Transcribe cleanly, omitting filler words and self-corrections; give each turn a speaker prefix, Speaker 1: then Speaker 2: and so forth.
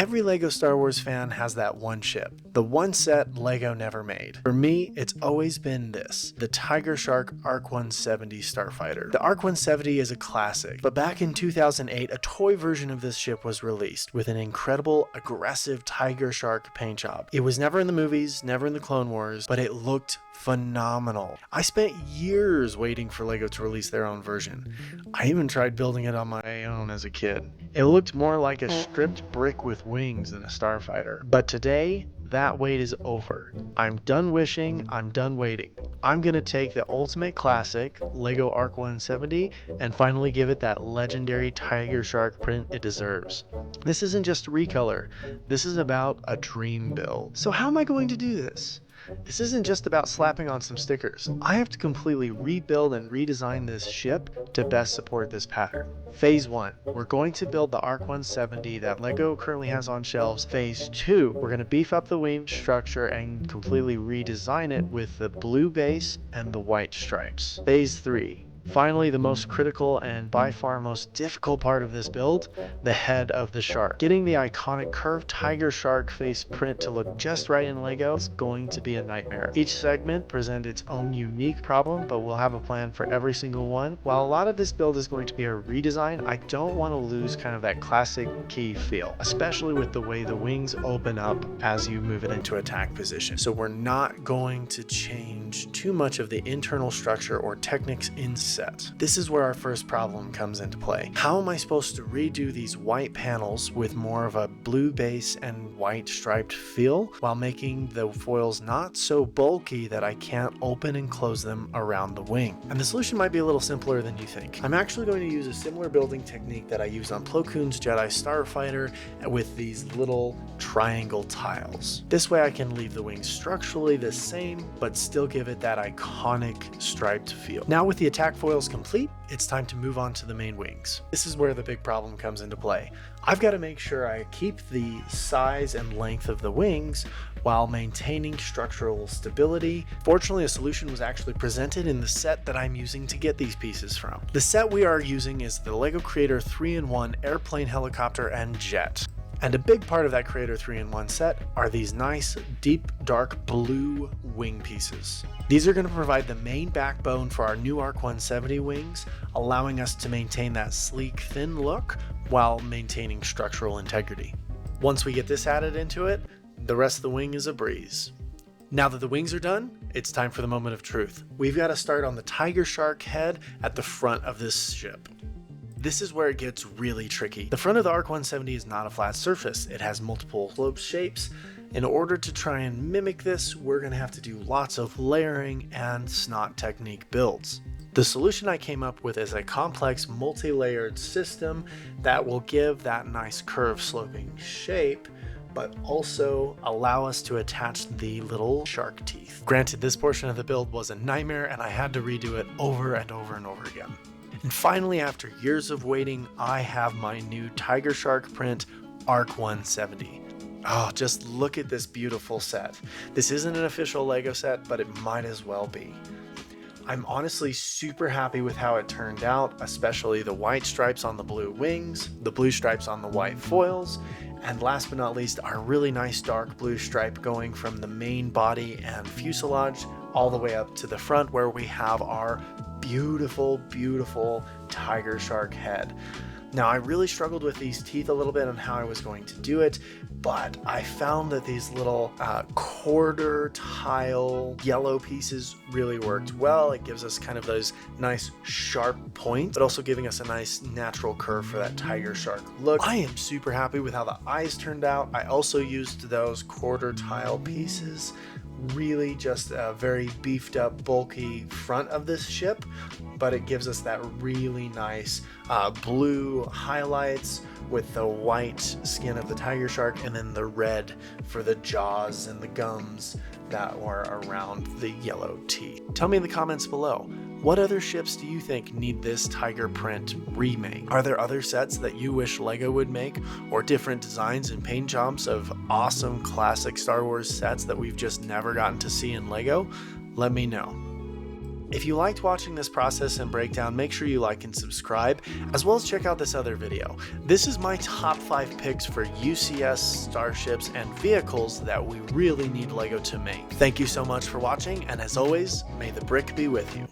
Speaker 1: Every LEGO Star Wars fan has that one ship, the one set LEGO never made. For me, it's always been this, the Tiger Shark ARC-170 Starfighter. The ARC-170 is a classic, but back in 2008, a toy version of this ship was released with an incredible, aggressive Tiger Shark paint job. It was never in the movies, never in the Clone Wars, but it looked phenomenal. I spent years waiting for LEGO to release their own version. I even tried building it on my own as a kid. It looked more like a stripped brick with wings than a starfighter. But today, that wait is over. I'm done wishing, I'm done waiting. I'm gonna take the ultimate classic, LEGO ARC-170, and finally give it that legendary Tiger Shark print it deserves. This isn't just a recolor, this is about a dream build. So how am I going to do this? This isn't just about slapping on some stickers. I have to completely rebuild and redesign this ship to best support this pattern. Phase 1, we're going to build the ARC-170 that LEGO currently has on shelves. Phase 2, we're going to beef up the wing structure and completely redesign it with the blue base and the white stripes. Phase 3, finally, the most critical and by far most difficult part of this build, the head of the shark. Getting the iconic curved tiger shark face print to look just right in LEGO is going to be a nightmare. Each segment presents its own unique problem, but we'll have a plan for every single one. While a lot of this build is going to be a redesign, I don't want to lose kind of that classic key feel, especially with the way the wings open up as you move it into attack position. So we're not going to change too much of the internal structure or techniques in set. This is where our first problem comes into play. How am I supposed to redo these white panels with more of a blue base and white striped feel while making the foils not so bulky that I can't open and close them around the wing? And the solution might be a little simpler than you think. I'm actually going to use a similar building technique that I use on Plo Koon's Jedi Starfighter with these little triangle tiles. This way I can leave the wings structurally the same, but still give it that iconic striped feel. Now with the attack foils complete, it's time to move on to the main wings. This is where the big problem comes into play. I've got to make sure I keep the size and length of the wings while maintaining structural stability. Fortunately, a solution was actually presented in the set that I'm using to get these pieces from. The set we are using is the LEGO Creator 3-in-1 airplane, helicopter, and jet. And a big part of that Creator 3-in-1 set are these nice, deep, dark blue wing pieces. These are going to provide the main backbone for our new ARC-170 wings, allowing us to maintain that sleek, thin look while maintaining structural integrity. Once we get this added into it, the rest of the wing is a breeze. Now that the wings are done, it's time for the moment of truth. We've got to start on the Tiger Shark head at the front of this ship. This is where it gets really tricky. The front of the ARC-170 is not a flat surface. It has multiple slope shapes. In order to try and mimic this, we're going to have to do lots of layering and snot technique builds. The solution I came up with is a complex multi-layered system that will give that nice curved sloping shape, but also allow us to attach the little shark teeth. Granted, this portion of the build was a nightmare and I had to redo it over and over and over again. And finally, after years of waiting, I have my new Tiger Shark print ARC-170. Oh, just look at this beautiful set. This isn't an official LEGO set, but it might as well be. I'm honestly super happy with how it turned out, especially the white stripes on the blue wings, the blue stripes on the white foils, and last but not least, our really nice dark blue stripe going from the main body and fuselage all the way up to the front where we have our beautiful, beautiful Tiger Shark head. Now, I really struggled with these teeth a little bit on how I was going to do it, but I found that these little quarter tile yellow pieces really worked well. It gives us kind of those nice sharp points, but also giving us a nice natural curve for that Tiger Shark look. I am super happy with how the eyes turned out. I also used those quarter tile pieces. Really just a very beefed up, bulky front of this ship, but it gives us that really nice blue highlights with the white skin of the tiger shark and then the red for the jaws and the gums that were around the yellow teeth. Tell me in the comments below, what other ships do you think need this tiger print remake? Are there other sets that you wish LEGO would make, or different designs and paint jobs of awesome classic Star Wars sets that we've just never gotten to see in LEGO? Let me know. If you liked watching this process and breakdown, make sure you like and subscribe, as well as check out this other video. This is my top 5 picks for UCS starships and vehicles that we really need LEGO to make. Thank you so much for watching, and as always, may the brick be with you.